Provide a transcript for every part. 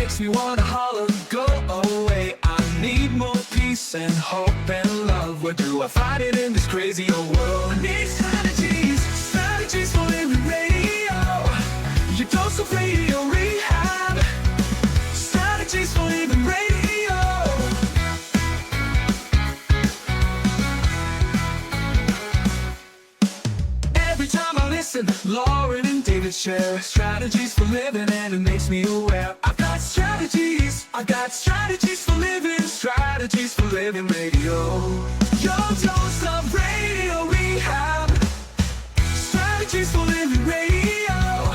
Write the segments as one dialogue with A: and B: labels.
A: makes me wanna holler, go away. I need more peace and hope and love. Where do I find it in this crazy old world? I need strategies, strategies for living radio. Your dose of radio rehab. Strategies for living radio. Every time I listen, Lauren and David share strategies for living, and it makes me aware. I've got strategies for living, strategies for living radio. Your dose of radio rehab. Strategies for living radio.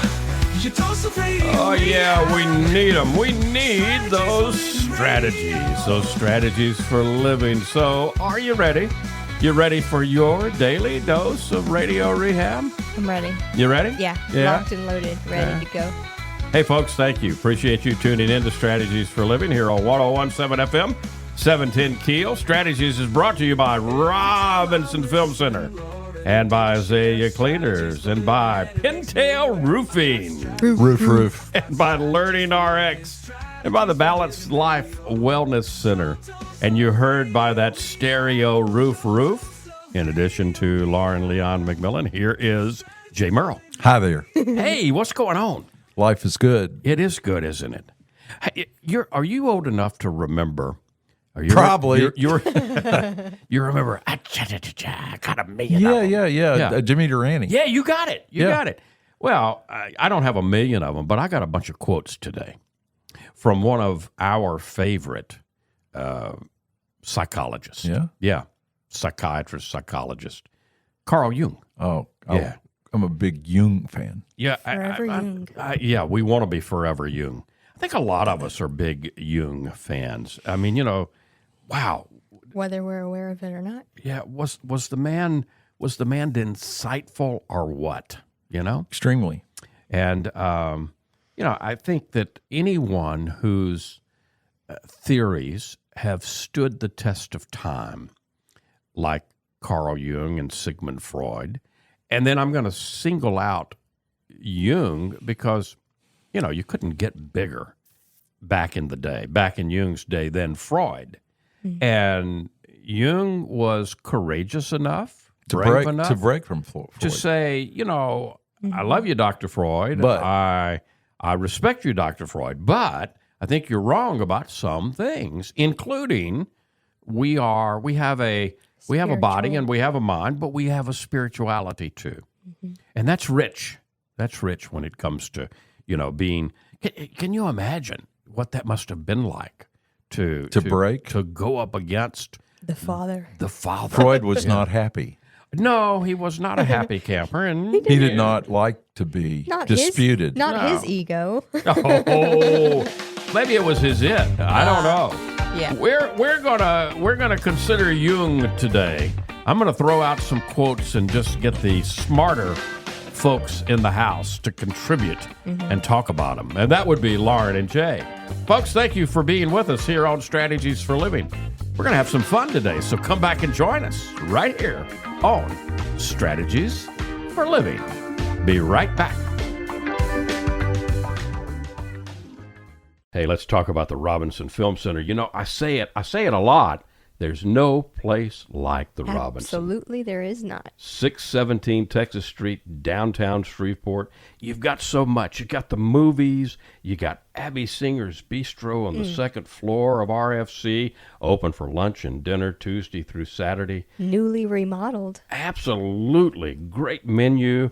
A: Your dose of radio.
B: Oh yeah, we need them. We need those strategies for living. So, are you ready? You ready for your daily dose of radio rehab?
C: I'm ready.
B: You ready?
C: Yeah. Locked and loaded, ready to go.
B: Hey, folks, thank you. Appreciate you tuning in to Strategies for Living here on 101.7 FM, 710 Keel. Strategies is brought to you by Robinson Film Center and by Azalea Cleaners and by Pintail Roofing.
D: Roof.
B: And by Learning RX and by the Balanced Life Wellness Center. And you heard by that stereo roof. In addition to Lauren Leon McMillan, here is Jay Murrell.
D: Hi there.
B: Hey, what's going on?
D: Life is good.
B: It is good, isn't it? Hey, are you old enough to remember?
D: Probably.
B: You remember, I got $1 million.
D: Yeah. Jimmy Durante.
B: Yeah, you got it. You got it. Well, I don't have 1 million of them, but I got a bunch of quotes today from one of our favorite psychologists. Yeah. Psychologist. Carl Jung.
D: Oh,
B: yeah.
D: I'm a big Jung fan.
B: Yeah.
C: Forever Jung.
B: Yeah, we want to be forever Jung. I think a lot of us are big Jung fans. I mean, wow.
C: Whether we're aware of it or not.
B: Yeah, was the man insightful or what?
D: Extremely.
B: And I think that anyone whose theories have stood the test of time, like Carl Jung and Sigmund Freud, and then I'm going to single out Jung because you couldn't get bigger back in the day, back in Jung's day, than Freud. Mm-hmm. And Jung was courageous enough, brave enough
D: to break from Freud.
B: To say, I love you, Dr. Freud,
D: but
B: I respect you, Dr. Freud, but I think you're wrong about some things, including we have a body and we have a mind, but we have a spirituality too. Mm-hmm. And that's rich. That's rich when it comes to, being. Can you imagine what that must have been like to go up against
C: the father?
B: The father.
D: Freud was not happy.
B: No, he was not a happy camper, and
D: he did not like to be disputed.
C: His ego.
B: Oh, maybe it was his it. I don't know.
C: Yeah.
B: We're gonna consider Jung today. I'm gonna throw out some quotes and just get the smarter folks in the house to contribute and talk about them. And that would be Lauren and Jay. Folks, thank you for being with us here on Strategies for Living. We're gonna have some fun today, so come back and join us right here on Strategies for Living. Be right back. Hey, let's talk about the Robinson Film Center. I say it a lot. There's no place like the Robinson.
C: Absolutely, there is not.
B: 617 Texas Street, downtown Shreveport. You've got so much. You got the movies. You got Abby Singer's Bistro on the second floor of RFC, open for lunch and dinner Tuesday through Saturday.
C: Newly remodeled.
B: Absolutely. Great menu.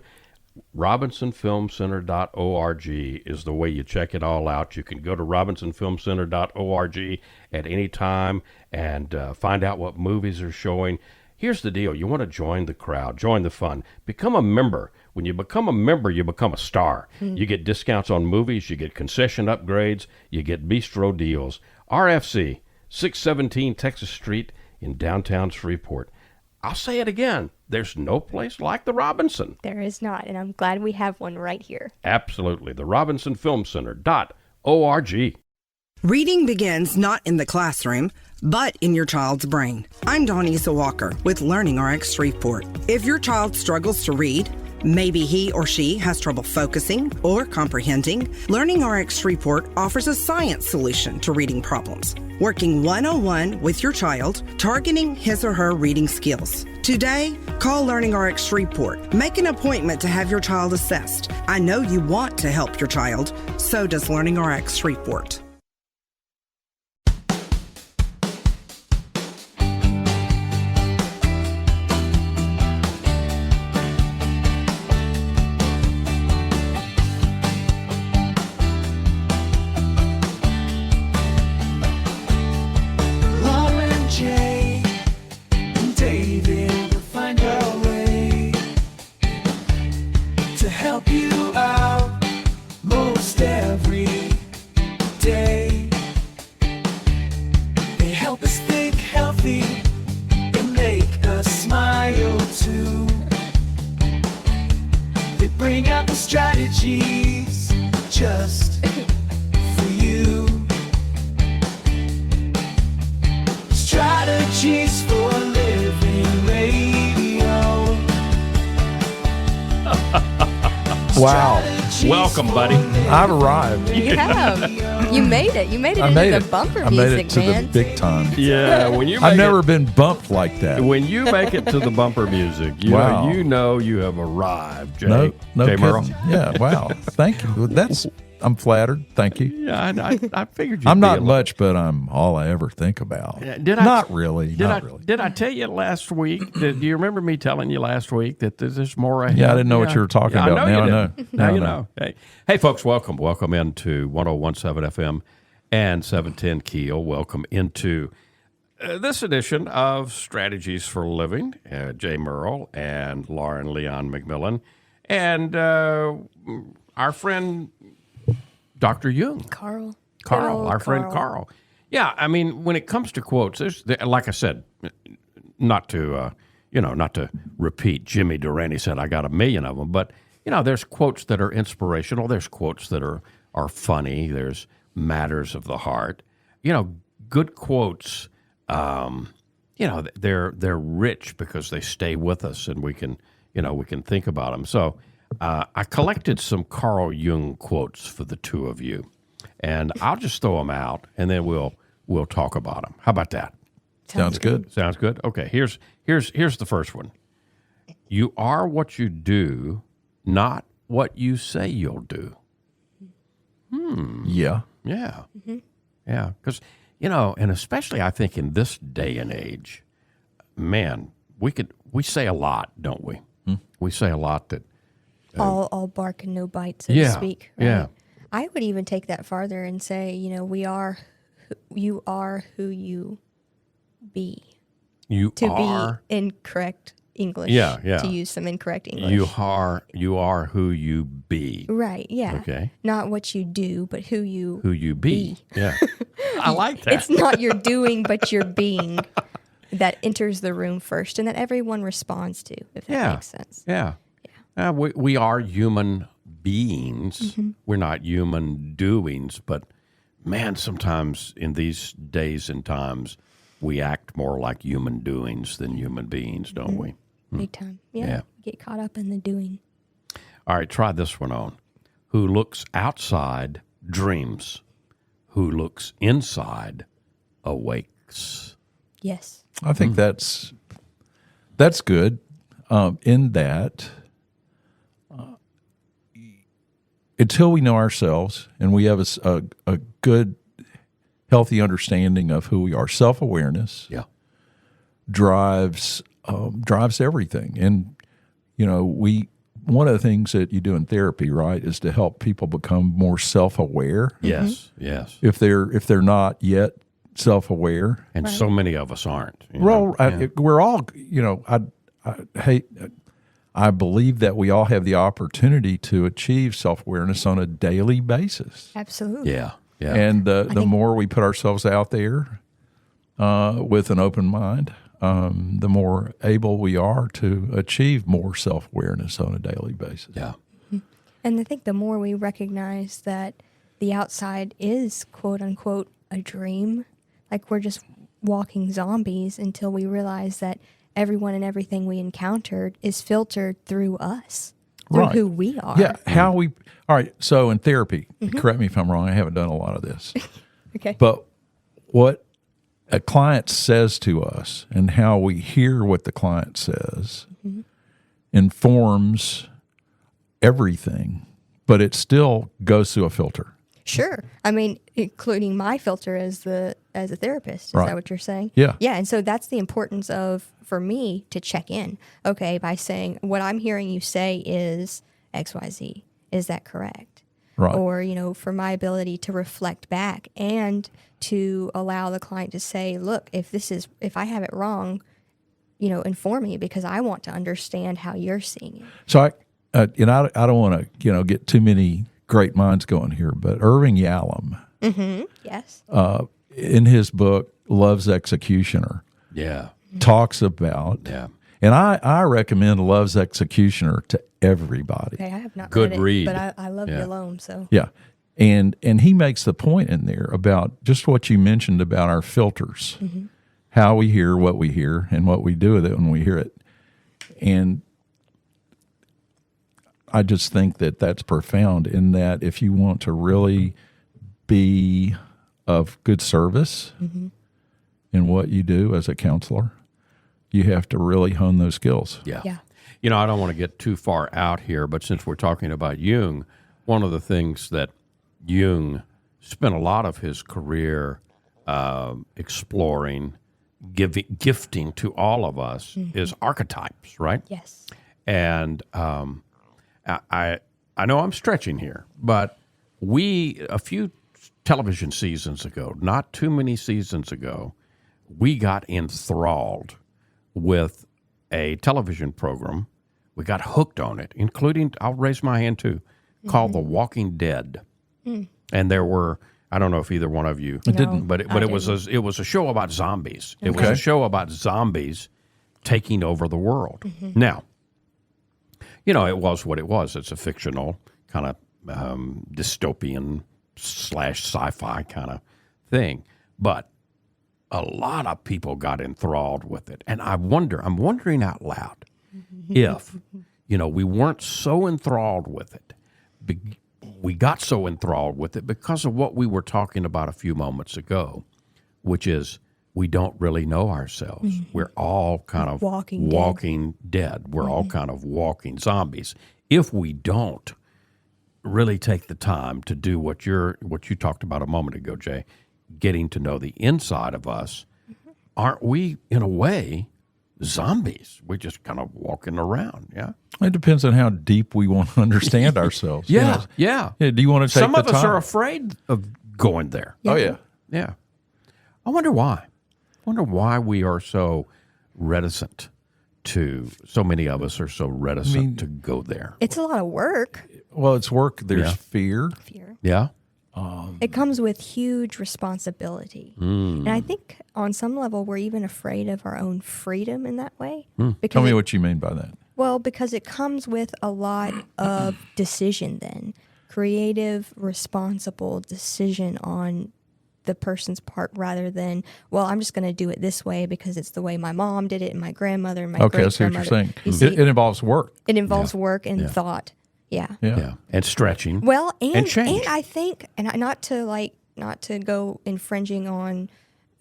B: RobinsonFilmCenter.org is the way you check it all out. You can go to RobinsonFilmCenter.org at any time and find out what movies are showing. Here's the deal. You want to join the crowd, join the fun, become a member. When you become a member, you become a star. You get discounts on movies, you get concession upgrades, you get bistro deals. RFC, 617 Texas Street in downtown Shreveport. I'll say it again. There's no place like the Robinson.
C: There is not, and I'm glad we have one right here.
B: Absolutely. The RobinsonFilmCenter.org.
E: Reading begins not in the classroom, but in your child's brain. I'm Donisa Walker with Learning RX Shreveport. If your child struggles to read, Maybe he or she has trouble focusing or comprehending. Learning RX Report offers a science solution to reading problems, working one-on-one with your child, targeting his or her reading skills. Today, call Learning RX Report. Make an appointment to have your child assessed. I know you want to help your child. So does Learning RX Report.
A: Lauren, Jay, and David will find a way to help you out most every day. They help us think healthy and make us smile too. They bring out the strategies just for you. Strategies for living radio.
D: Wow.
A: Strategies
B: Welcome,
A: for
B: buddy.
A: living
D: I've arrived.
C: You have. You made it. You made it
D: I
C: into
D: made
C: the
D: it.
C: bumper
D: I
C: music,
D: made it to
C: man.
D: the big time.
B: Yeah, when you
D: I've
B: make
D: never
B: it,
D: been bumped like that.
B: when you make it to the bumper music,
D: Wow.
B: you know you have arrived, Jay.
D: No
B: Jay
D: kidding.
B: Murrell.
D: Yeah, wow. Thank you. I'm flattered. Thank you.
B: Yeah, I figured you'd
D: I'm
B: be
D: not
B: a little-
D: much, but I'm all I ever think about.
B: Yeah, did I-
D: Not really. Not really.
B: Did I tell you last week? Do you remember me telling you last week that there's more ahead?
D: Yeah, I didn't know what you were talking about.
B: I know
D: Now
B: you
D: I know.
B: didn't.
D: Now
B: Now
D: I
B: you
D: know.
B: know. Hey, folks, welcome into 101.7 FM and 710 Keel. Welcome into this edition of Strategies for Living. Jay Murrell and Lauren Leon McMillan, and our friend Dr. Jung.
C: Carl.
B: Carl,
C: Good
B: our
C: old
B: friend Carl. Yeah, I mean, when it comes to quotes, like I said, not to repeat. Jimmy Durante said, "I got a million of them," but there's quotes that are inspirational. There's quotes that are funny. There's matters of the heart. Good quotes. They're rich because they stay with us, and we can think about them. So. I collected some Carl Jung quotes for the two of you, and I'll just throw them out, and then we'll talk about them. How about that?
D: Sounds good.
B: Sounds good. Okay. Here's the first one. You are what you do, not what you say you'll do.
D: Yeah.
B: Yeah. Yeah. Because and especially I think in this day and age, man, we say a lot, don't we? We say a lot that.
C: All bark and no bite, so
B: Yeah,
C: to speak. Right?
B: yeah.
C: I would even take that farther and say, you are who you be.
B: You
C: To
B: are.
C: be incorrect English.
B: Yeah.
C: To use some incorrect English.
B: You are who you be.
C: Right, yeah.
B: Okay.
C: Not what you do, but who you
B: be. Yeah. I like that.
C: It's not your doing, but your being that enters the room first and that everyone responds to, if that makes sense.
B: Yeah. We are human beings.
C: Mm-hmm.
B: We're not human doings, but man, sometimes in these days and times, we act more like human doings than human beings, don't we?
C: Big time. Yeah.
B: Yeah.
C: Get caught up in the doing.
B: All right, try this one on. Who looks outside dreams. Who looks inside awakes.
C: Yes.
D: I think that's good. In that, until we know ourselves and we have a good, healthy understanding of who we are, self-awareness
B: Yeah.
D: drives everything. And one of the things that you do in therapy, right, is to help people become more self-aware.
B: Yes, yes.
D: If they're not yet self-aware,
B: And so many of us aren't.
D: we're all, I believe that we all have the opportunity to achieve self-awareness on a daily basis.
C: Absolutely.
B: Yeah, yeah.
D: And the more we put ourselves out there with an open mind, the more able we are to achieve more self-awareness on a daily basis.
B: yeah.
C: And I think the more we recognize that the outside is, quote unquote, a dream, like we're just walking zombies until we realize that everyone and everything we encountered is filtered through us. through
D: Right.
C: who we are.
D: Yeah, how we. All right. So in therapy, correct me if I'm wrong. I haven't done a lot of this,
C: Okay.
D: but what a client says to us and how we hear what the client says informs everything, but it still goes through a filter.
C: Sure. I mean, including my filter as a therapist. Is
D: Right.
C: that what you're saying?
D: Yeah.
C: Yeah. And so that's the importance of, for me, to check in. Okay, by saying what I'm hearing you say is XYZ. Is that correct?
D: Right.
C: Or, for my ability to reflect back and to allow the client to say, look, if I have it wrong, inform me, because I want to understand how you're seeing it.
D: So I don't want to get too many great minds going here, but Irving Yalom,
C: Yes.
D: in his book Love's Executioner,
B: Yeah.
D: talks about,
B: Yeah.
D: and I recommend Love's Executioner to everybody.
C: Okay, I have not
B: Good
C: read it,
B: read.
C: but I love
B: Yeah.
C: Yalom, so.
D: Yeah. And he makes the point in there about just what you mentioned about our filters, how we hear what we hear and what we do with it when we hear it. And I just think that that's profound, in that if you want to really be of good service in what you do as a counselor, you have to really hone those skills.
B: Yeah.
C: Yeah.
B: I don't want to get too far out here, but since we're talking about Jung, one of the things that Jung spent a lot of his career exploring, gifting to all of us is archetypes, right?
C: Yes.
B: And I know I'm stretching here, but a few television seasons ago, not too many seasons ago, we got enthralled with a television program. We got hooked on it, including, I'll raise my hand too, called The Walking Dead. And there were, I don't know if either one of you
C: didn't.
B: but it was a show about zombies. It was
D: Okay.
B: a show about zombies taking over the world. Now, it was what it was. It's a fictional kind of dystopian / sci-fi kind of thing. But a lot of people got enthralled with it. And I'm wondering out loud if, we weren't so enthralled with it. We got so enthralled with it because of what we were talking about a few moments ago, which is we don't really know ourselves. We're all kind of
C: Walking
B: dead. We're all kind of walking zombies. If we don't really take the time to do what you talked about a moment ago, Jay, getting to know the inside of us, aren't we, in a way, zombies? We're just kind of walking around, yeah?
D: It depends on how deep we want to understand ourselves.
B: Yeah.
D: Do you want to take
B: Some
D: the
B: of us
D: time?
B: are afraid of going there.
D: Oh, yeah.
B: Yeah. I wonder why. We are so reticent so many of us are so reticent to go there.
C: It's a lot of work.
D: Well, it's work. There's
B: Yeah.
D: fear.
B: Yeah?
C: It comes with huge responsibility. And I think on some level, we're even afraid of our own freedom in that way. Because
D: Tell me what you mean by that.
C: Well, because it comes with a lot of decision then. Creative, responsible decision on the person's part, rather than, well, I'm just going to do it this way because it's the way my mom did it and my grandmother and my
D: Okay, I see what
C: great-grandmother.
D: you're saying.
C: You see,
D: It involves work.
C: it involves work and thought. Yeah.
B: Yeah. And stretching.
C: Well, and
B: change.
C: I think, and not to go infringing on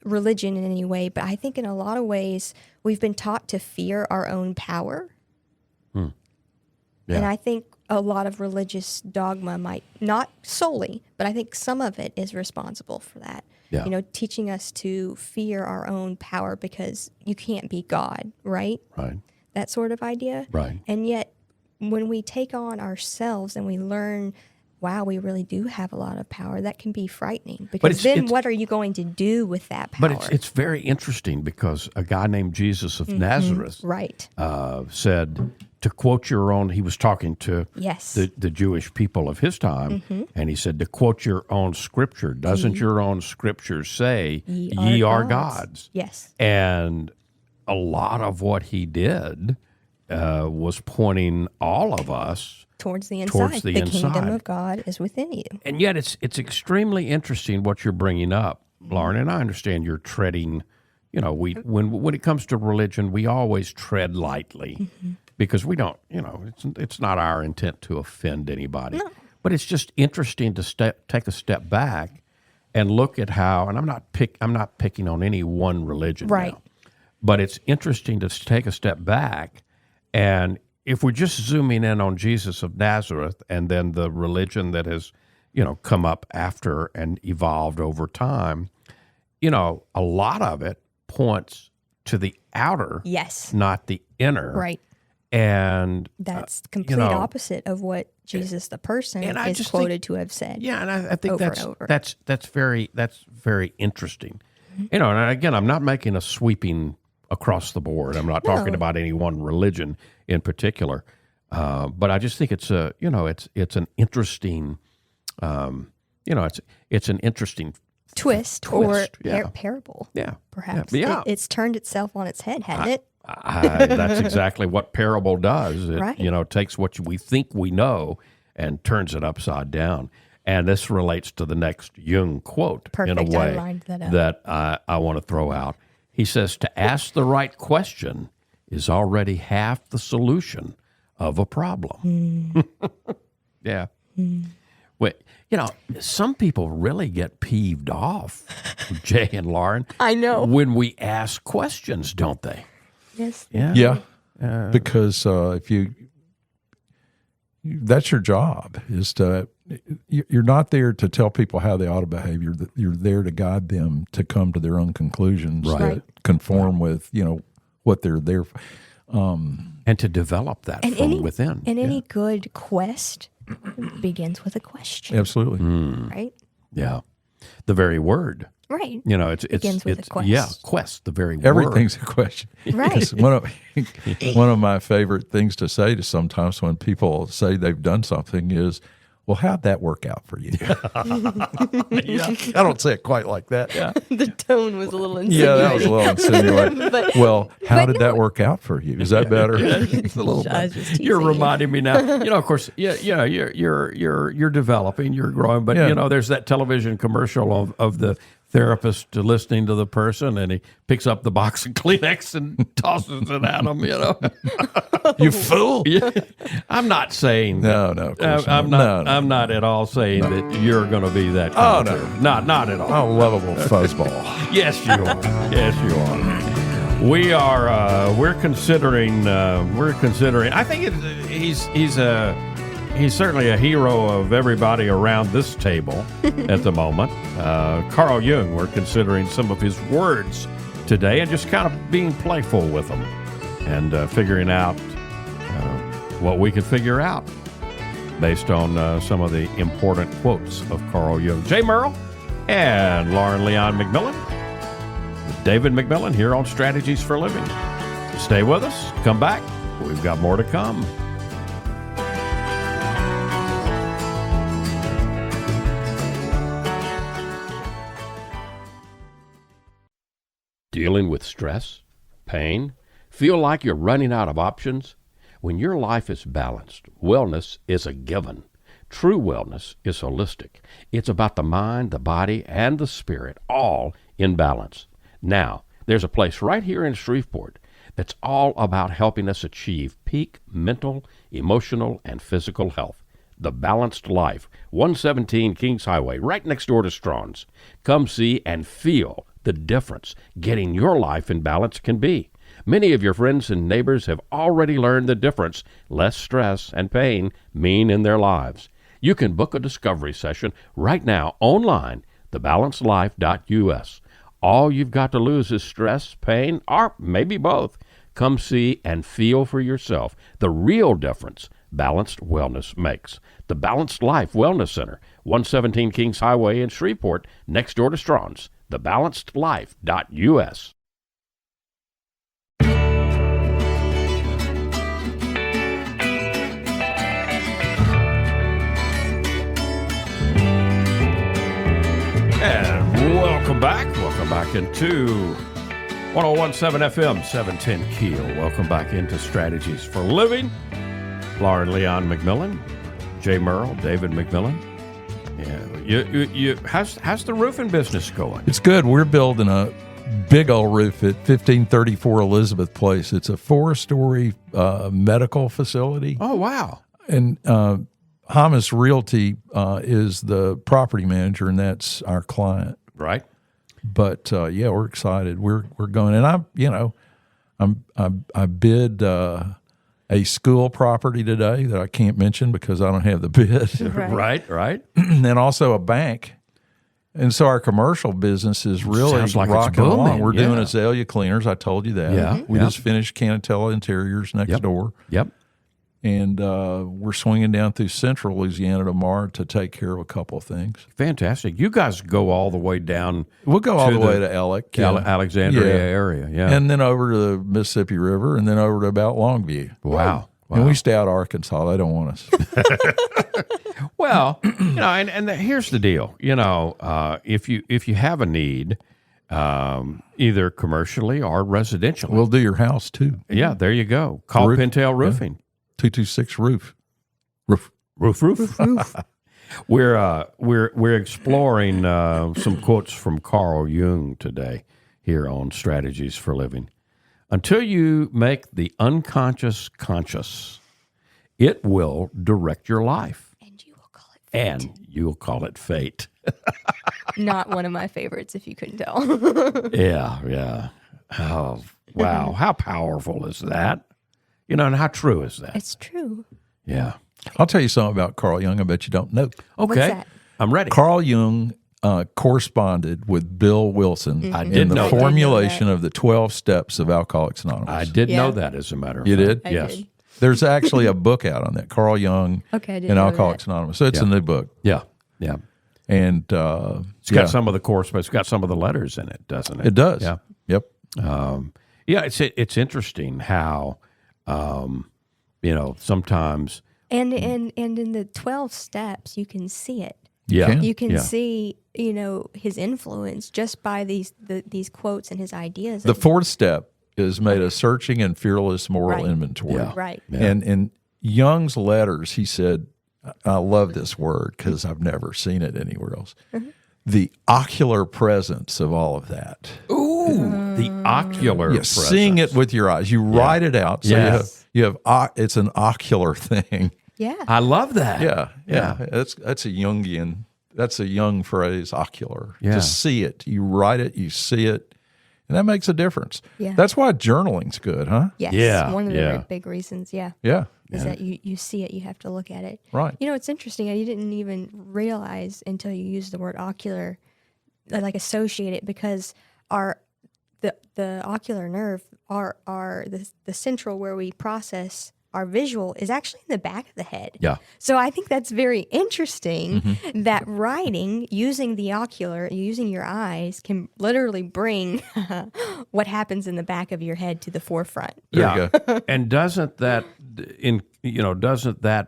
C: religion in any way, but I think in a lot of ways we've been taught to fear our own power.
B: Yeah.
C: And I think a lot of religious dogma might, not solely, but I think some of it is responsible for that.
B: Yeah.
C: Teaching us to fear our own power because you can't be God, right?
B: Right.
C: That sort of idea.
B: Right.
C: And yet, when we take on ourselves and we learn, wow, we really do have a lot of power, that can be frightening. Because then what are you going to do with that power?
B: But it's very interesting because a guy named Jesus of Nazareth
C: right.
B: said, to quote your own, he was talking to
C: Yes.
B: the Jewish people of his time, and he said, to quote your own scripture, doesn't your own scripture say, ye are gods?
C: Yes.
B: And a lot of what he did was pointing all of us
C: Towards the inside.
B: the
C: kingdom
B: inside.
C: of God is within you.
B: And yet it's extremely interesting what you're bringing up, Lauren, and I understand you're treading, when it comes to religion, we always tread lightly because we don't, it's not our intent to offend anybody. No. But it's just interesting to take a step back and look at how, and I'm not picking on any one religion
C: right.
B: now, but it's interesting to take a step back, and if we're just zooming in on Jesus of Nazareth and then the religion that has, come up after and evolved over time, a lot of it points to the outer,
C: yes,
B: not the inner,
C: right.
B: And
C: that's complete opposite of what Jesus the person is quoted to have said.
B: Yeah, and I think
C: over
B: that's very interesting. And again, I'm not making a sweeping across the board. I'm not talking about any one religion in particular, but I just think it's it's an interesting, it's an interesting
C: twist or parable.
B: Yeah,
C: perhaps.
B: Yeah.
C: It's turned itself on its head, hasn't it?
B: That's exactly what parable does. It,
C: right.
B: Takes what we think we know and turns it upside down. And this relates to the next Jung quote
C: Perfect.
B: in a way
C: I lined that up.
B: that I want to throw out. He says, "To ask the right question is already half the solution of a problem." Yeah. Well, some people really get peeved off, Jay and Lauren.
C: I know.
B: When we ask questions, don't they?
C: Yes.
D: Yeah. Because that's your job, is you're not there to tell people how they ought to behave. You're there to guide them to come to their own conclusions that conform with, what they're there for.
B: And to develop that from within.
C: And any good quest begins with a question.
D: Absolutely.
C: Right?
B: Yeah. The very word.
C: Right.
B: It
C: begins with a quest.
B: Yeah, quest, the very word.
D: Everything's a question.
C: Right.
D: One of my favorite things to say to sometimes when people say they've done something is, well, how'd that work out for you?
B: Yeah.
D: I don't say it quite like that.
B: Yeah.
C: The tone was a little insinuating.
D: Yeah, that was a little insinuating. Well, how did that work out for you? Is that better? It's a little
C: I was just teasing
B: You're
C: you.
B: reminding me now. Of course, you're developing, you're growing, but there's that television commercial of the therapist listening to the person, and he picks up the box of Kleenex and tosses it at them.
D: You fool!
B: Yeah. I'm not saying
D: No, of course
B: I'm
D: not.
B: not. I'm not at all saying that you're going to be that.
D: Oh,
B: kind of not at all.
D: Oh, lovable fuzzball.
B: Yes, you are. Yes, you are. We are. We're considering. I think he's certainly a hero of everybody around this table at the moment. Carl Jung. We're considering some of his words today and just kind of being playful with them and figuring out what we can figure out based on some of the important quotes of Carl Jung. Jay Murrell and Lauren Leon McMillan. David McMillan here on Strategies for Living. Stay with us. Come back. We've got more to come. Dealing with stress, pain, feel like you're running out of options? When your life is balanced, wellness is a given. True wellness is holistic. It's about the mind, the body, and the spirit, all in balance. Now, there's a place right here in Shreveport that's all about helping us achieve peak mental, emotional, and physical health. The Balanced Life, 117 Kings Highway, right next door to Strawn's. Come see and feel the difference getting your life in balance can be. Many of your friends and neighbors have already learned the difference less stress and pain mean in their lives. You can book a discovery session right now online, thebalancedlife.us. All you've got to lose is stress, pain, or maybe both. Come see and feel for yourself the real difference balanced wellness makes. The Balanced Life Wellness Center, 117 Kings Highway in Shreveport, next door to Strawn's, thebalancedlife.us. And welcome back. Welcome back into 101.7 FM, 710 Keel. Welcome back into Strategies for Living. Lauren Leon McMillan, Jay Murrell, David McMillan. Yeah, how's the roofing business going?
D: It's good. We're building a big old roof at 1534 Elizabeth Place. It's a 4-story medical facility.
B: Oh, wow.
D: And Hamas Realty is the property manager, and that's our client.
B: Right.
D: But yeah, we're excited. We're going, and I bid a school property today that I can't mention because I don't have the bid,
B: Right.
D: and then also a bank. And so our commercial business is really
B: Sounds like it's
D: rocking along.
B: booming,
D: We're doing
B: yeah.
D: azalea cleaners. I told you that.
B: Yeah,
D: We
B: yeah.
D: just finished Canatella Interiors next door.
B: Yep.
D: And we're swinging down through central Louisiana tomorrow to take care of a couple of things.
B: Fantastic. You guys go all the way down.
D: We'll go all
B: to
D: the way to Ellick.
B: Alexandria area. Yeah.
D: And then over to the Mississippi River, and then over to about Longview.
B: Wow.
D: And we stay out of Arkansas. They don't want us.
B: Well, here's the deal. If you have a need, either commercially or residentially,
D: We'll do your house too.
B: yeah, there you go. Call
D: Roof.
B: Pintail Roofing.
D: 226 roof.
B: Roof. We're exploring some quotes from Carl Jung today here on Strategies for Living. Until you make the unconscious conscious, it will direct your life.
C: And you will call it fate.
B: And you'll call it fate.
C: Not one of my favorites, if you couldn't tell.
B: Yeah. Oh, wow. How powerful is that? And how true is that?
C: It's true.
B: Yeah.
D: I'll tell you something about Carl Jung I bet you don't know.
B: Okay.
C: What's that?
B: I'm ready.
D: Carl Jung corresponded with Bill Wilson
B: I
D: in
B: did
D: the
B: know that.
D: formulation of the 12 steps of Alcoholics Anonymous.
B: I did
C: Yeah.
B: know that, as a matter of
D: You
B: fact.
D: did?
C: I
B: Yes.
C: did.
D: There's actually a book out on that, Carl Jung
C: Okay, I didn't
D: and
C: know
D: Alcoholics Anonymous. So it's a new book.
B: Yeah.
D: And
B: It's got some of the correspondence. It's got some of the letters in it, doesn't it?
D: it does.
B: Yeah.
D: Yep.
B: Yeah. It's interesting how, sometimes.
C: And in the 12 steps, you can see it.
B: Yeah.
C: You can
B: yeah.
C: see, his influence just by these quotes and his ideas.
D: The fourth step is made a searching and fearless moral
C: Right.
D: inventory.
B: Yeah.
C: Right.
B: Yeah.
D: And in Jung's letters, he said, I love this word because I've never seen it anywhere else. The ocular presence of all of that.
B: Ooh, the ocular
D: Yeah, seeing it
B: presence.
D: with your eyes. You write it out. So
B: Yes.
D: you have it's an ocular thing.
C: Yeah.
B: I love that.
D: Yeah. That's a Jungian. That's a Jung phrase, ocular.
B: Yeah.
D: To see it. You write it, you see it, and that makes a difference.
C: Yeah.
D: That's why journaling's good, huh?
C: Yes.
B: Yeah,
C: One of the
B: yeah.
C: big reasons. Yeah.
D: Yeah.
C: Is that you see it, you have to look at it.
D: Right.
C: It's interesting. I didn't even realize until you used the word ocular, like associate it, because the ocular nerve, the central where we process our visual is actually in the back of the head.
B: Yeah.
C: So I think that's very interesting that writing using the ocular, using your eyes, can literally bring what happens in the back of your head to the forefront.
D: There you go.
B: And doesn't that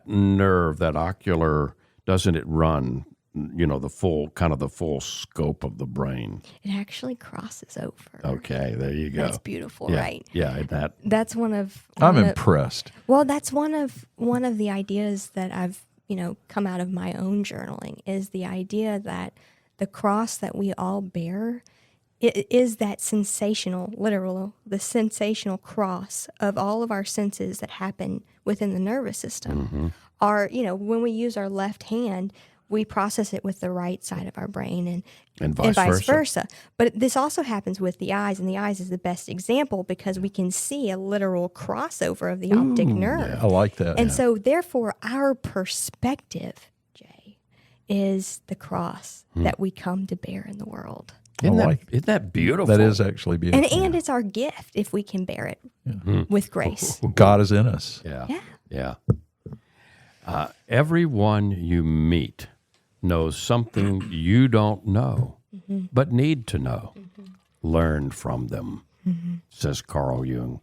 B: nerve, that ocular, doesn't it run, the full scope of the brain?
C: It actually crosses over.
B: Okay, there you go.
C: That's beautiful,
B: Yeah.
C: right?
B: Yeah, that.
C: That's one of
D: I'm
C: one of-
D: impressed.
C: Well, that's one of the ideas that I've come out of my own journaling, is the idea that the cross that we all bear is that the sensational cross of all of our senses that happen within the nervous system. When we use our left hand, we process it with the right side of our brain
B: And vice
C: versa. But this also happens with the eyes, and the eyes is the best example because we can see a literal crossover of the optic nerve.
D: I like that.
C: And so, therefore, our perspective, Jay, is the cross that we come to bear in the world.
B: Isn't that beautiful?
D: That is actually beautiful.
C: And it's our gift if we can bear it with grace.
D: God is in us.
B: Yeah. Everyone you meet knows something you don't know, but need to know. Learn from them, says Carl Jung.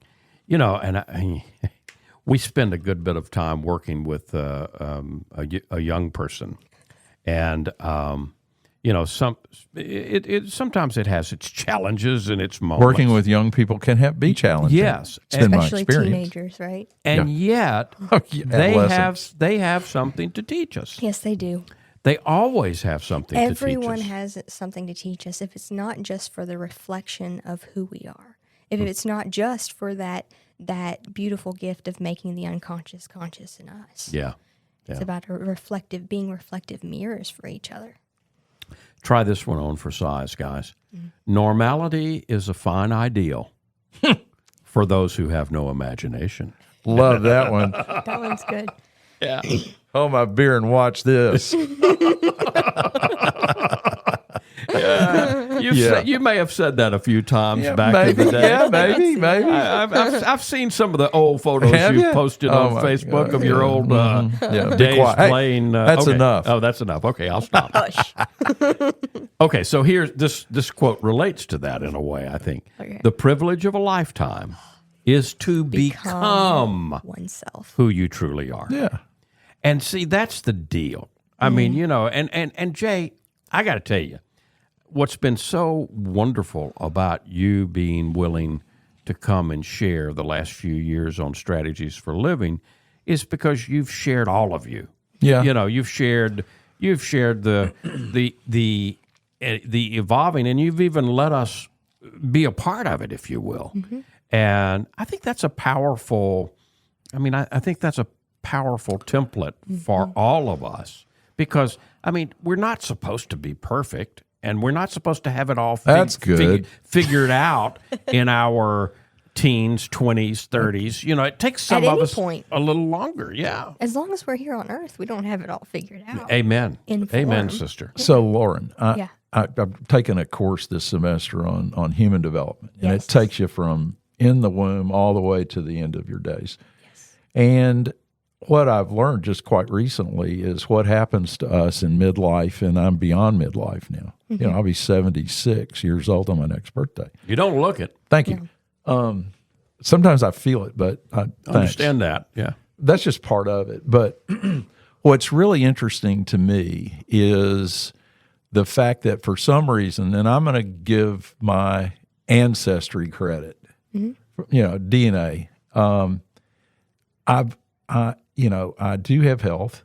B: We spend a good bit of time working with a young person, and sometimes it has its challenges and its moments.
D: Working with young people can be challenging.
B: Yes,
D: It's been my
C: Especially
D: experience.
C: teenagers, right?
B: and yet
D: Adolescents.
B: they have something to teach us.
C: Yes, they do.
B: They always have something to teach
C: Everyone
B: us.
C: has something to teach us if it's not just for the reflection of who we are. If it's not just for that beautiful gift of making the unconscious conscious in us.
B: Yeah.
C: It's about being reflective mirrors for each other.
B: Try this one on for size, guys. Normality is a fine ideal for those who have no imagination.
D: Love that one.
C: That one's good.
B: Yeah.
D: Hold my beer and watch this.
B: You may have said that a few times back
D: maybe,
B: in the day.
D: Yeah, maybe.
B: I've seen some of the old photos
D: Have
B: you've
D: you?
B: posted
D: Oh,
B: on
D: my
B: Facebook
D: God.
B: of your old
D: Yeah, be
B: days
D: quiet. Hey,
B: playing.
D: that's
B: okay.
D: enough.
B: Oh, that's enough. Okay, I'll stop.
C: Hush.
B: Okay, so here's this quote relates to that in a way, I think.
C: Okay.
B: The privilege of a lifetime is to become
C: oneself.
B: who you truly are.
D: Yeah.
B: And see, that's the deal. I mean, and Jay, I got to tell you, what's been so wonderful about you being willing to come and share the last few years on Strategies for Living is because you've shared all of you.
D: Yeah.
B: You've shared the evolving, and you've even let us be a part of it, if you will. And I think that's a powerful. I mean, I think that's a powerful template for all of us because we're not supposed to be perfect, and we're not supposed to have it all
D: That's good.
B: figured out in our teens, 20s, 30s. It takes some
C: At
B: of
C: any
B: us
C: point.
B: a little longer. Yeah.
C: As long as we're here on Earth, we don't have it all figured out.
B: Amen.
C: In
B: Amen,
C: form.
B: sister.
D: So, Lauren,
C: Yeah.
D: I've taken a course this semester on human development, and
C: Yes.
D: it takes you from in the womb all the way to the end of your days. And what I've learned just quite recently is what happens to us in midlife, and I'm beyond midlife now. I'll be 76 years old on my next birthday.
B: You don't look it.
D: Thank you. Sometimes I feel it, but thanks.
B: Understand that. Yeah.
D: That's just part of it. But what's really interesting to me is the fact that for some reason, and I'm going to give my ancestry credit, DNA. I do have health,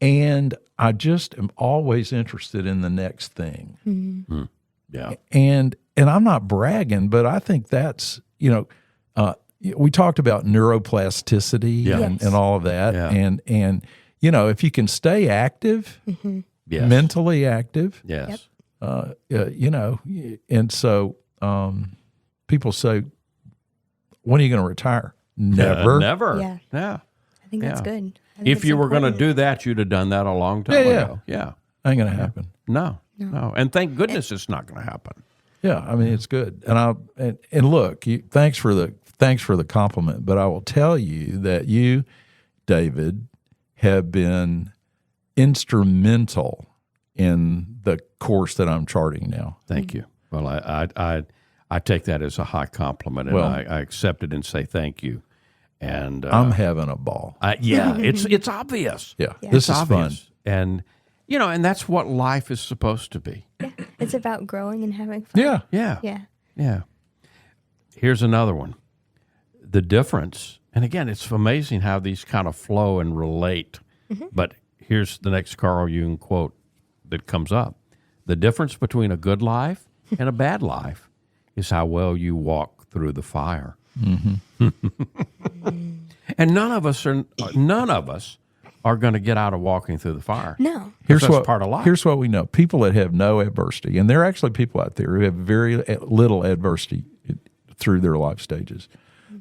D: and I just am always interested in the next thing.
B: Yeah.
D: And I'm not bragging, but I think that's, we talked about neuroplasticity
B: Yes.
D: and all of that.
B: Yeah.
D: And if you can stay active,
B: Yes.
D: mentally active,
B: Yes.
D: and so people say, when are you going to retire? Never.
B: Never.
C: Yeah.
B: Yeah.
C: I think that's
B: Yeah.
C: good. I think
B: If
C: it's
B: you were going to
C: important.
B: do that, you'd have done that a long time
D: Yeah, yeah.
B: ago. Yeah.
D: Ain't going to happen.
B: No. And thank goodness it's not going to happen.
D: Yeah, I mean it's good, and look, thanks for the compliment, but I will tell you that you, David, have been instrumental in the course that I'm charting now.
B: Thank you. Well, I take that as a high compliment, and
D: Well-
B: I accept it and say thank you. And
D: I'm having a ball.
B: it's obvious.
D: Yeah,
C: Yeah.
D: this
B: It's
D: is fun.
B: obvious. And and that's what life is supposed to be.
C: It's about growing and having fun.
D: Yeah,
B: Yeah.
C: Yeah.
B: Yeah. Here's another one. The difference, and again, it's amazing how these kind of flow and relate. But here's the next Carl Jung quote that comes up. The difference between a good life and a bad life is how well you walk through the fire. And none of us are going to get out of walking through the fire.
C: No.
D: Here's
B: That's
D: what
B: part of life.
D: Here's what we know: people that have no adversity, and there are actually people out there who have very little adversity through their life stages.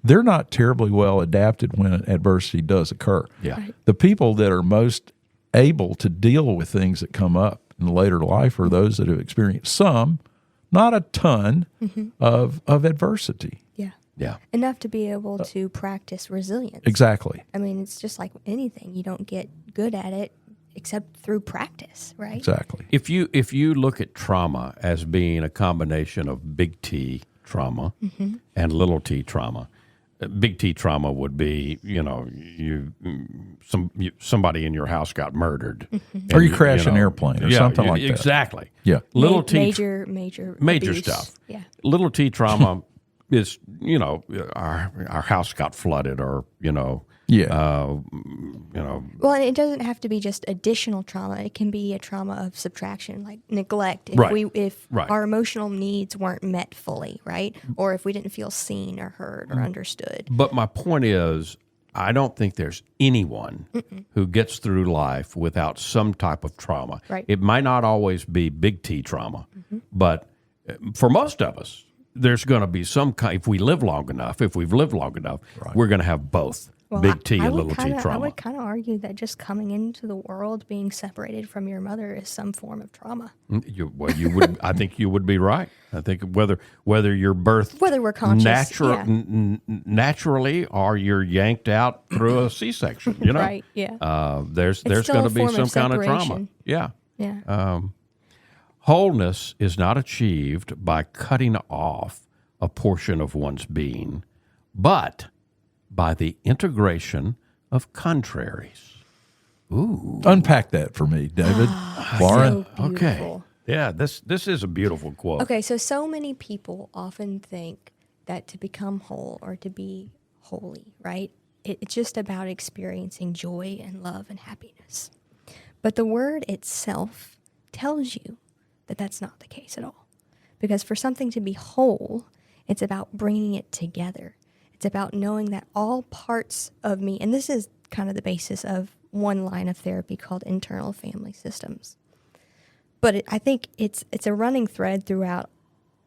D: They're not terribly well adapted when adversity does occur.
B: Yeah.
C: Right.
D: The people that are most able to deal with things that come up in later life are those that have experienced some, not a ton, of adversity.
C: Yeah.
B: Yeah.
C: Enough to be able to practice resilience.
D: Exactly.
C: I mean, it's just like anything. You don't get good at it except through practice, right?
D: Exactly.
B: If you look at trauma as being a combination of big T trauma and little T trauma, big T trauma would be somebody in your house got murdered,
D: Or you crash an airplane or something like that.
B: Exactly.
D: Yeah.
B: Little T
C: major abuse.
B: stuff.
C: Yeah.
B: Little T trauma is our house got flooded, or
D: Yeah.
C: Well, and it doesn't have to be just additional trauma. It can be a trauma of subtraction, like neglect. If
B: Right.
C: if
B: Right.
C: our emotional needs weren't met fully, right? Or if we didn't feel seen or heard or understood.
B: But my point is, I don't think there's anyone who gets through life without some type of trauma.
C: Right.
B: It might not always be big T trauma, but for most of us, there's going to be some kind. If we've lived long enough, we're going to have both big T and little T
C: I
B: trauma.
C: would kind of argue that just coming into the world, being separated from your mother, is some form of trauma.
B: You would. I think you would be right. I think whether you're birthed
C: Whether we're conscious, yeah.
B: naturally or you're yanked out through a C-section.
C: Right, yeah.
B: There's
C: still
B: going
C: a
B: to be
C: form
B: some
C: of
B: kind of trauma.
C: separation.
B: Yeah.
C: Yeah.
B: Wholeness is not achieved by cutting off a portion of one's being, but by the integration of contraries.
D: Unpack that for me, David. Lauren.
C: So
B: Okay.
C: beautiful.
B: Yeah, this is a beautiful quote.
C: Okay, so many people often think that to become whole or to be holy, right? It's just about experiencing joy and love and happiness. But the word itself tells you that that's not the case at all. Because for something to be whole, it's about bringing it together. It's about knowing that all parts of me, and this is kind of the basis of one line of therapy called internal family systems. But I think it's a running thread throughout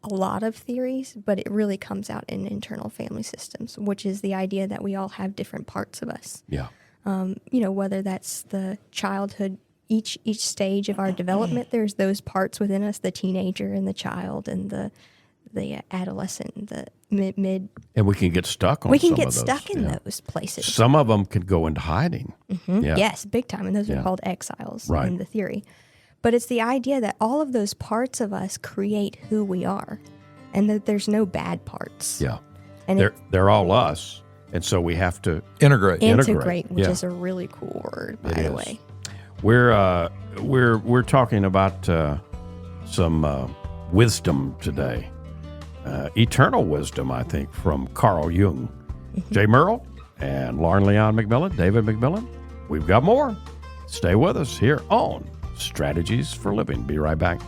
C: a lot of theories, but it really comes out in internal family systems, which is the idea that we all have different parts of us.
B: Yeah.
C: Whether that's the childhood, each stage of our development, there's those parts within us, the teenager and the child and the adolescent, the mid.
B: And we can get stuck on
C: We can
B: some
C: get
B: of those.
C: stuck in
B: Yeah.
C: those places.
B: Some of them can go into hiding. Yeah.
C: Yes, big time. And those
B: Yeah.
C: are called exiles
B: Right.
C: in the theory. But it's the idea that all of those parts of us create who we are and that there's no bad parts.
B: Yeah.
C: And
B: They're all us. And so we have to
D: Integrate.
C: integrate, which
B: yeah.
C: is a really cool word, by
B: It
C: the
B: is.
C: way.
B: We're talking about some wisdom today. Eternal wisdom, I think, from Carl Jung. Jay Murrell and Lauren Leon McMillan, David McMillan. We've got more. Stay with us here on Strategies for Living. Be right back.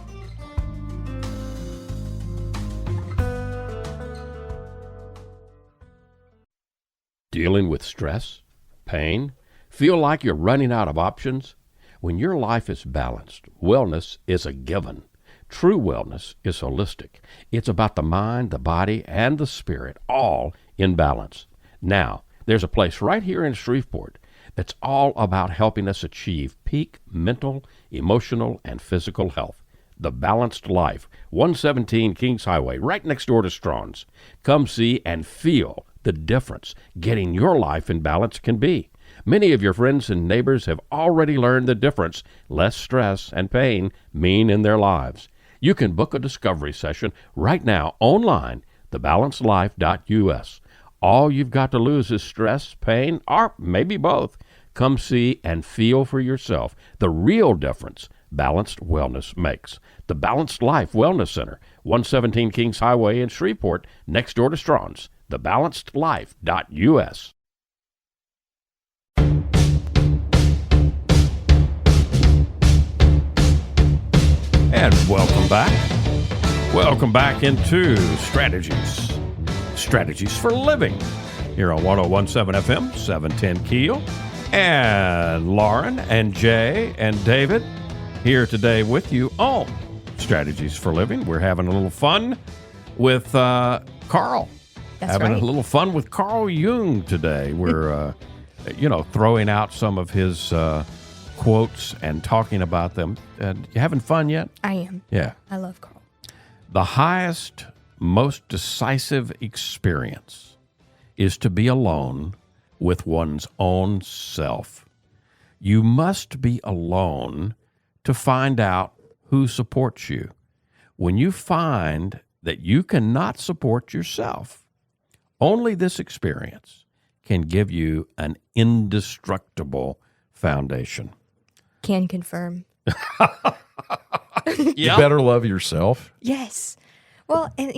B: Dealing with stress, pain, feel like you're running out of options? When your life is balanced, wellness is a given. True wellness is holistic. It's about the mind, the body, and the spirit, all in balance. Now, there's a place right here in Shreveport that's all about helping us achieve peak mental, emotional, and physical health. The Balanced Life, 117 Kings Highway, right next door to Strawn's. Come see and feel the difference getting your life in balance can be. Many of your friends and neighbors have already learned the difference less stress and pain mean in their lives. You can book a discovery session right now online, thebalancedlife.us. All you've got to lose is stress, pain, or maybe both. Come see and feel for yourself the real difference balanced wellness makes. The Balanced Life Wellness Center, 117 Kings Highway in Shreveport, next door to Strawn's, thebalancedlife.us. And welcome back. Welcome back into Strategies for Living here on 101.7 FM, 710 Keel. And Lauren and Jay and David here today with you on Strategies for Living. We're having a little fun with Carl.
C: That's
B: having
C: right.
B: a little fun with Carl Jung today. We're, throwing out some of his quotes and talking about them. You having fun yet?
C: I am.
B: Yeah.
C: I love Carl.
B: The highest, most decisive experience is to be alone with one's own self. You must be alone to find out who supports you. When you find that you cannot support yourself, only this experience can give you an indestructible foundation.
C: Can confirm.
D: You better love yourself.
C: Yes. Well, and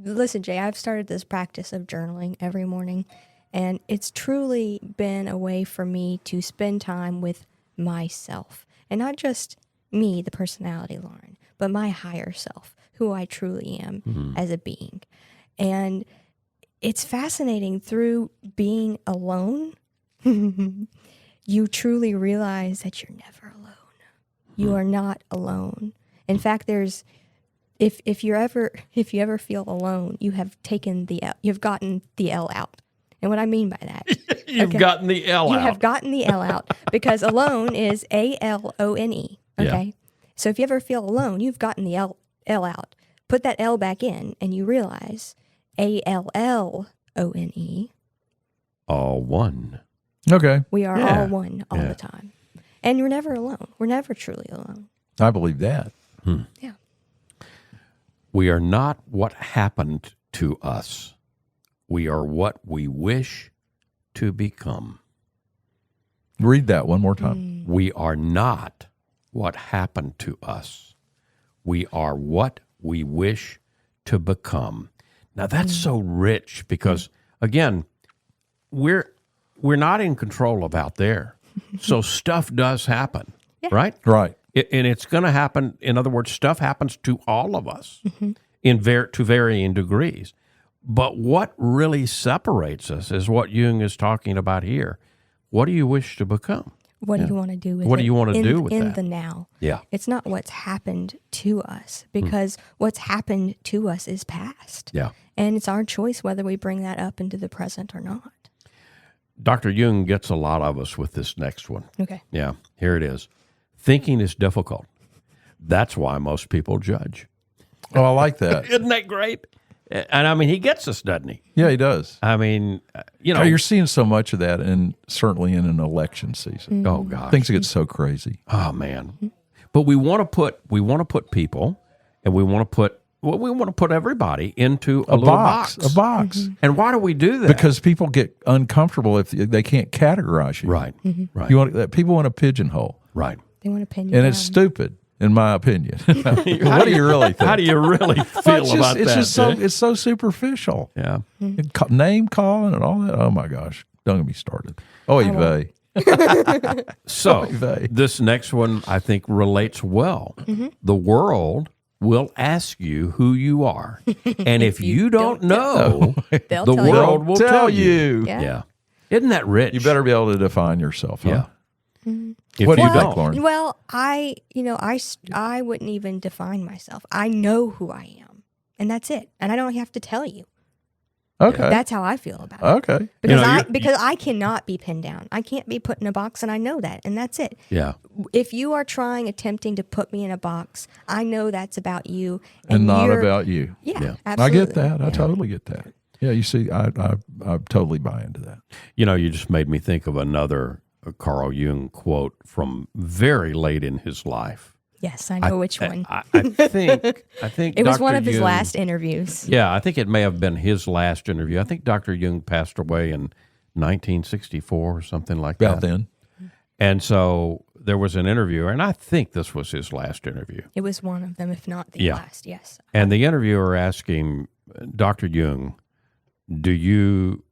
C: listen, Jay, I've started this practice of journaling every morning, And it's truly been a way for me to spend time with myself. And not just me, the personality Lauren, but my higher self, who I truly am as a being. And it's fascinating, through being alone, you truly realize that you're never alone. You are not alone. In fact, there's if you ever feel alone, you have taken the L, you've gotten the L out. And what I mean by that,
B: You've gotten the L
C: you
B: out.
C: have gotten the L out, because alone is ALONE. Okay,
B: Yeah.
C: so if you ever feel alone, you've gotten the L out. Put that L back in, and you realize ALLONE.
B: All one.
D: Okay.
C: We are
B: Yeah.
C: all one all
B: Yeah.
C: the time, and you're never alone. We're never truly alone.
D: I believe that.
C: Yeah.
B: We are not what happened to us. We are what we wish to become.
D: Read that one more time.
B: We are not what happened to us. We are what we wish to become. Now that's so rich, because again, we're not in control of out there. So stuff does happen, right?
D: Right.
B: And it's going to happen. In other words, stuff happens to all of us to varying degrees. But what really separates us is what Jung is talking about here. What do you wish to become?
C: What do you want to do with it?
B: What do you want to do with
C: in
B: that?
C: the now?
B: Yeah.
C: It's not what's happened to us, because what's happened to us is past.
B: Yeah.
C: And it's our choice whether we bring that up into the present or not.
B: Dr. Jung gets a lot of us with this next one.
C: Okay.
B: Yeah, here it is. Thinking is difficult. That's why most people judge.
D: Oh, I like that.
B: Isn't that great? And I mean, he gets us, doesn't he?
D: Yeah, he does.
B: I mean, you know.
D: Oh, you're seeing so much of that, and certainly in an election season.
B: Oh gosh.
D: Things get so crazy.
B: Oh man. But we want to put people, and we want to put everybody into a little box.
D: A box.
B: And why do we do that?
D: Because people get uncomfortable if they can't categorize you.
B: Right. Right.
D: You want people want a pigeonhole,
B: right.
C: They want to pin you
D: and
C: down.
D: it's stupid, in my opinion. What do you really think?
B: How do you really feel
D: Well,
B: about
D: it's
B: that?
D: just so
B: Dick?
D: it's so superficial.
B: Yeah.
D: And name calling and all that. Oh my gosh! Don't get me started. Oh, vey.
B: So
D: vey.
B: this next one I think relates well. The world will ask you who you are, and if you don't know,
C: They'll
B: the
C: tell you.
B: world will tell you.
C: Yeah.
B: Yeah. Isn't that rich?
D: You better be able to define yourself. Huh?
B: Yeah. If
D: What do you
B: don't,
D: think, Lauren?
C: Well, I wouldn't even define myself. I know who I am, and that's it. And I don't have to tell you.
D: Okay.
C: That's how I feel about it.
D: Okay.
C: Because I cannot be pinned down. I can't be put in a box, and I know that, and that's it.
B: Yeah.
C: If you are attempting to put me in a box, I know that's about you
D: And not
C: you're-
D: about you.
C: Yeah,
B: Yeah.
C: absolutely.
D: I get that. I
C: Yeah.
D: totally get that. Yeah, you see, I totally buy into that.
B: You know, you just made me think of another Carl Jung quote from very late in his life.
C: Yes, I know which one.
B: I think
C: It was
B: Dr.
C: one of his
B: Jung-
C: last interviews.
B: Yeah, I think it may have been his last interview. I think Dr. Jung passed away in 1964 or something like
D: About
B: that.
D: then.
B: And so there was an interviewer, and I think this was his last interview.
C: It was one of them, if not the
B: Yeah.
C: last. Yes.
B: And the interviewer asked him, Dr. Jung, do you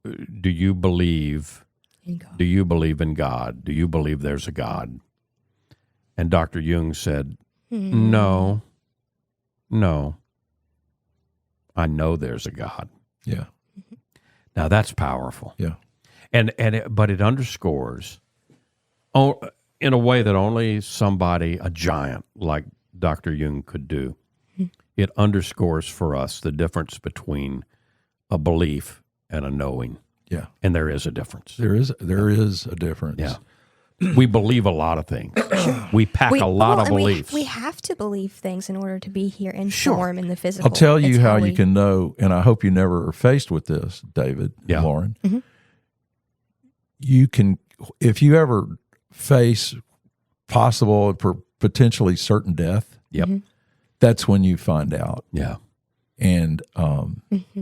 B: believe
C: In God.
B: Do you believe in God? Do you believe there's a God? And Dr. Jung said, No. I know there's a God.
D: Yeah.
B: Now that's powerful.
D: Yeah.
B: But it underscores, in a way that only somebody, a giant like Dr. Jung could do, it underscores for us the difference between a belief and a knowing.
D: Yeah.
B: And there is a difference.
D: There is a difference.
B: Yeah. We believe a lot of things. We pack a lot of
C: and
B: beliefs.
C: We have to believe things in order to be here in
B: Sure.
C: form in the physical.
D: I'll tell you
C: It's
D: how you
C: we-
D: can know, and I hope you never are faced with this, David
B: Yeah.
D: and Lauren. You can, if you ever face possible and potentially certain death,
B: Yep.
D: that's when you find out.
B: Yeah.
D: And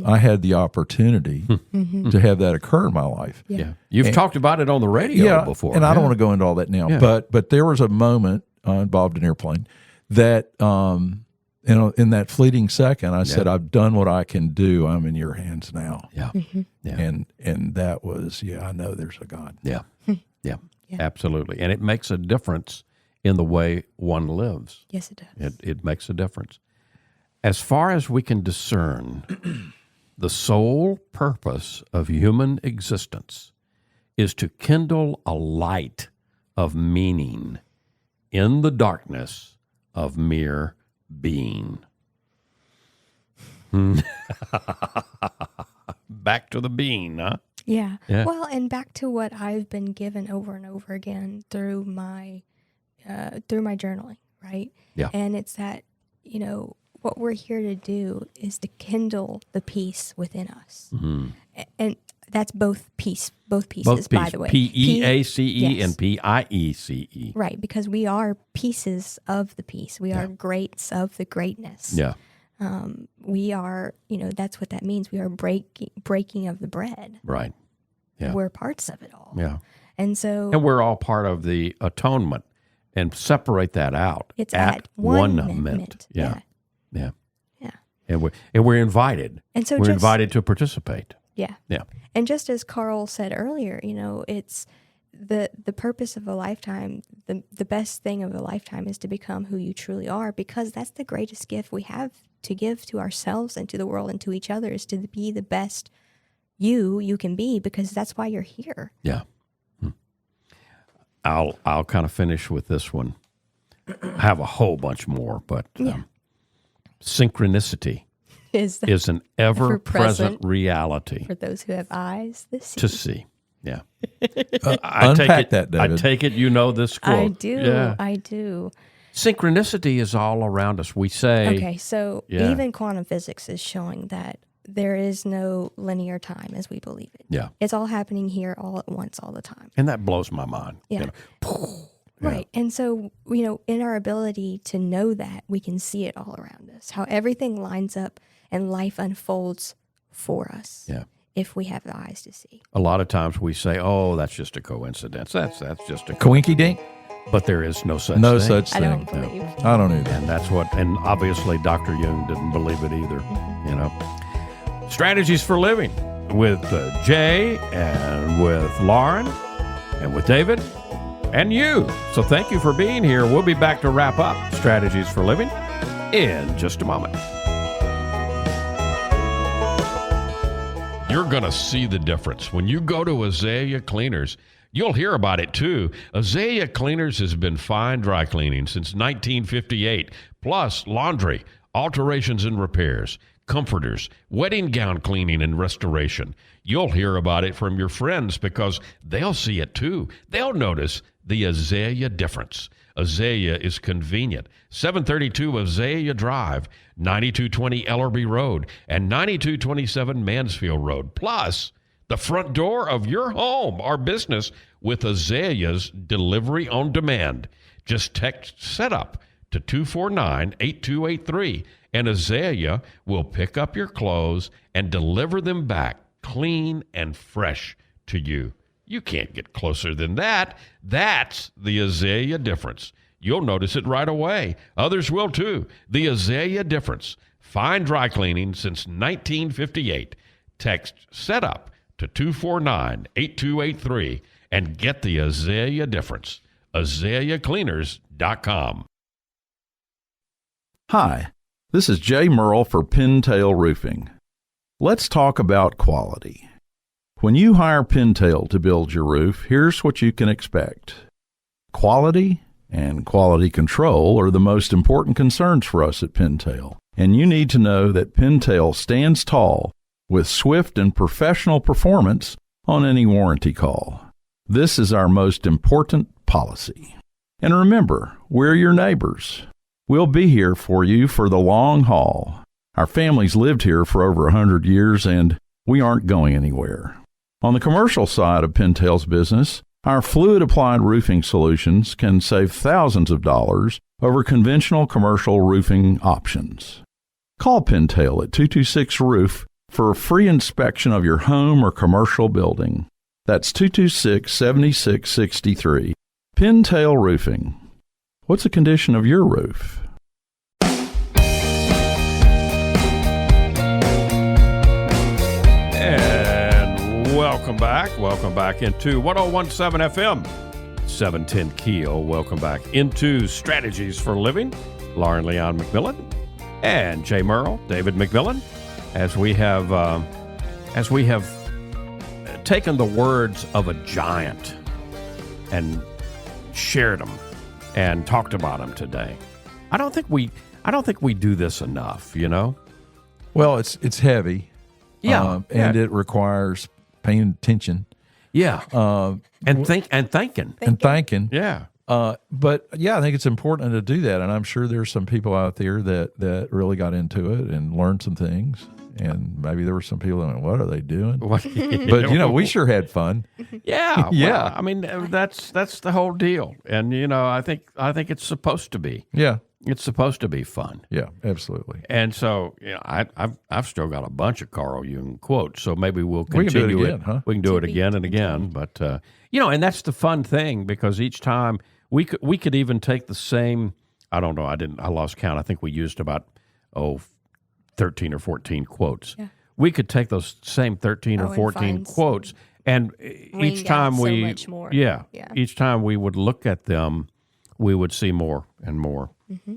D: I had the opportunity to have that occur in my life.
B: Yeah. You've talked about it on the radio before.
D: and I don't
B: Yeah.
D: want to go into all that now,
B: Yeah.
D: but there was a moment involved in airplane that in that fleeting second, I said, I've done what I can do. I'm in your hands now.
B: Yeah. Yeah.
D: And that was, I know there's a God.
B: Yeah. Yeah. Absolutely. And it makes a difference in the way one lives.
C: Yes, it does.
B: It makes a difference. As far as we can discern, the sole purpose of human existence is to kindle a light of meaning in the darkness of mere being. Back to the being, huh?
C: Yeah.
B: Yeah.
C: Well, and back to what I've been given over and over again through my journaling, right?
B: Yeah.
C: And it's that, what we're here to do is to kindle the peace within us.
B: Mm-hmm.
C: And that's both pieces, by the way.
B: P-E-A-C-E
C: Yes.
B: and P-I-E-C-E.
C: Right, because we are pieces of the peace. We are greats of the greatness.
B: Yeah.
C: We are, that's what that means. We are breaking of the bread.
B: Right. Yeah.
C: We're parts of it all.
B: Yeah.
C: And so
B: And we're all part of the atonement. And separate that out.
C: it's at one moment.
B: Yeah. Yeah.
C: Yeah.
B: And we're invited.
C: And so
B: we're
C: just-
B: invited to participate.
C: Yeah.
B: Yeah.
C: And just as Carl said earlier, it's the purpose of a lifetime, the best thing of a lifetime is to become who you truly are, because that's the greatest gift we have to give to ourselves and to the world and to each other, is to be the best you can be, because that's why you're here.
B: Yeah. I'll kind of finish with this one. I have a whole bunch more, but synchronicity
C: Is
B: an ever-present
C: ever-present
B: reality
C: for those who have eyes this
B: to see. Yeah.
D: Unpack that, David.
B: I take it you know this quote.
C: I do.
B: Yeah.
C: I do.
B: Synchronicity is all around us. We say,
C: Okay, so
B: Yeah.
C: even quantum physics is showing that there is no linear time as we believe it.
B: yeah,
C: It's all happening here all at once, all the time.
B: and that blows my mind.
C: Yeah.
B: Yeah.
C: Right. And so, in our ability to know that, we can see it all around us, how everything lines up and life unfolds for us.
B: Yeah.
C: If we have the eyes to see.
B: A lot of times we say, "Oh, that's just a coincidence. That's just a,"
D: Coinky dink?
B: but there is no such
D: No
B: thing.
D: such
C: I
D: thing.
C: don't believe.
D: I don't either.
B: And that's what, and obviously Dr. Jung didn't believe it either, Strategies for Living with Jay and with Lauren and with David and you. So thank you for being here. We'll be back to wrap up Strategies for Living in just a moment. You're going to see the difference. When you go to Azalea Cleaners, you'll hear about it too. Azalea Cleaners has been fine dry cleaning since 1958, plus laundry, alterations and repairs, comforters, wedding gown cleaning and restoration. You'll hear about it from your friends because they'll see it too. They'll notice the Azalea difference. Azalea is convenient. 732 Azalea Drive, 9220 Ellerby Road, and 9227 Mansfield Road. Plus, the front door of your home or business with Azalea's delivery on demand. Just text SETUP to 249-8283, and Azalea will pick up your clothes and deliver them back clean and fresh to you. You can't get closer than that. That's the Azalea difference. You'll notice it right away. Others will too. The Azalea difference. Fine dry cleaning since 1958. Text SETUP to 249-8283 and get the Azalea difference. AzaleaCleaners.com.
D: Hi, this is Jay Murrell for Pintail Roofing. Let's talk about quality. When you hire Pintail to build your roof, here's what you can expect. Quality and quality control are the most important concerns for us at Pintail, and you need to know that Pintail stands tall with swift and professional performance on any warranty call. This is our most important policy. And remember, we're your neighbors. We'll be here for you for the long haul. Our family's lived here for over 100 years, and we aren't going anywhere. On the commercial side of Pintail's business, our fluid-applied roofing solutions can save thousands of dollars over conventional commercial roofing options. Call Pintail at 226-ROOF for a free inspection of your home or commercial building. That's 226-7663. Pintail Roofing. What's the condition of your roof?
B: back. Welcome back into 1017 FM, 710 Keel. Welcome back into Strategies for Living. Lauren Leon McMillan and Jay Murrell, David McMillan, as we have taken the words of a giant and shared them and talked about them today. I don't think we do this enough, you know?
D: Well, it's heavy.
B: Yeah.
D: And it requires paying attention.
B: Yeah. And thinking.
D: And thinking.
B: Yeah.
D: But yeah, I think it's important to do that. And I'm sure there's some people out there that really got into it and learned some things. And maybe there were some people that went, what are they doing? But, we sure had fun.
B: Yeah.
D: Yeah.
B: Well, I mean, that's the whole deal. And, I think it's supposed to be.
D: Yeah.
B: It's supposed to be fun.
D: Yeah, absolutely.
B: And so, I've still got a bunch of Carl Jung quotes, so maybe we'll continue
D: we can do it again, huh?
B: We can do it again and again. But, and that's the fun thing, because each time we could even take the same, I don't know, I lost count. I think we used about, 13 or 14 quotes. Yeah. We could take those same 13 or 14 quotes, and each time
C: so much more.
B: Yeah, each time we would look at them, we would see more and more. Mm-hmm.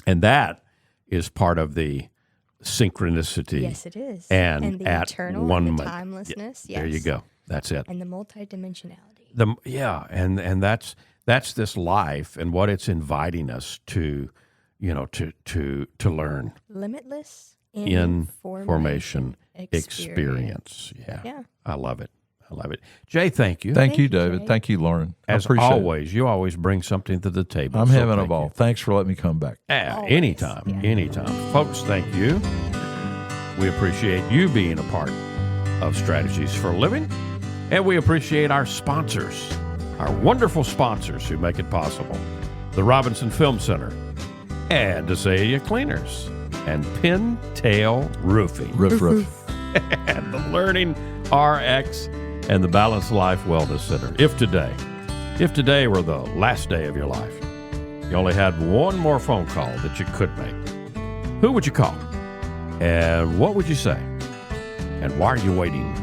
B: And that is part of the synchronicity.
C: Yes, it is.
B: And
C: the
B: at
C: eternal
B: one
C: and the
B: moment.
C: timelessness.
B: There you go. That's it.
C: And the multidimensionality.
B: And that's this life and what it's inviting us to, to learn.
C: Limitless
B: information experience. Yeah. I love it. Jay, thank you.
D: Thank you, David.
C: Jay.
D: Thank you, Lauren.
B: As always, you always bring something to the table.
D: I'm having a ball. Thanks for letting me come back.
B: Anytime. Folks, thank you. We appreciate you being a part of Strategies for Living, and we appreciate our sponsors, our wonderful sponsors who make it possible. The Robinson Film Center, and Azalea Cleaners, and Pintail Roofing.
D: Roof.
B: And the Learning RX and the Balanced Life Wellness Center. If today were the last day of your life, you only had one more phone call that you could make, who would you call? And what would you say? And why are you waiting?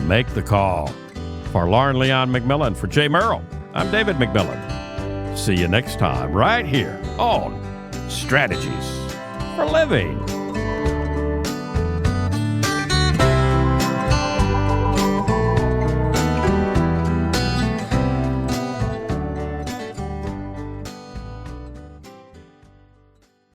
B: Make the call. For Lauren Leon McMillan, for Jay Murrell, I'm David McMillan. See you next time right here on Strategies for Living.